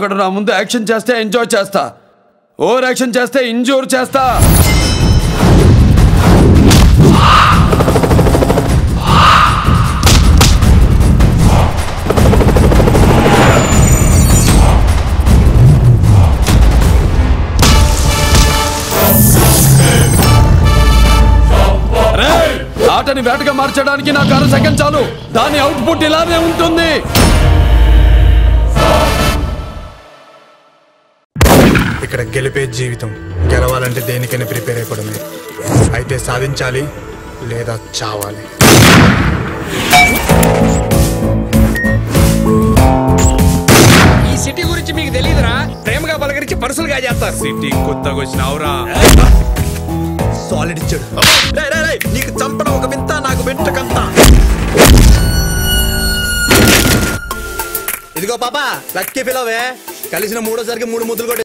ఒకడు నా ముందు యాక్షన్ చేస్తే ఎంజాయ్ చేస్తా, ఓవర్ యాక్షన్ చేస్తే ఇంజూర్ చేస్తా. ఆటని వేటగా మార్చడానికి నాకు 6 సెకండ్ చాలు. దాని అవుట్పుట్ ఇలానే ఉంటుంది. ఇక్కడ గెలిపే జీవితం. గెలవాలంటే దేనికైనా ప్రిపేర్ అయిపోవడమే. అయితే సాధించాలి లేదా చావాలి. ఈ సిటీ గురించి మీకు తెలియదురా? ప్రేమగా పలకరించి పర్సులుగా చేస్తారు. సిటీ కొత్తగా వచ్చినావురా. సాలిడ్ ఇచ్చాడు. నీకు చంపడం ఒక వింత, నాకు వెంటకంత. ఇదిగో పాపా, లక్కీ ఫిలవే. కలిసిన 3వ సారికి 3 ముద్దులు కొట్టి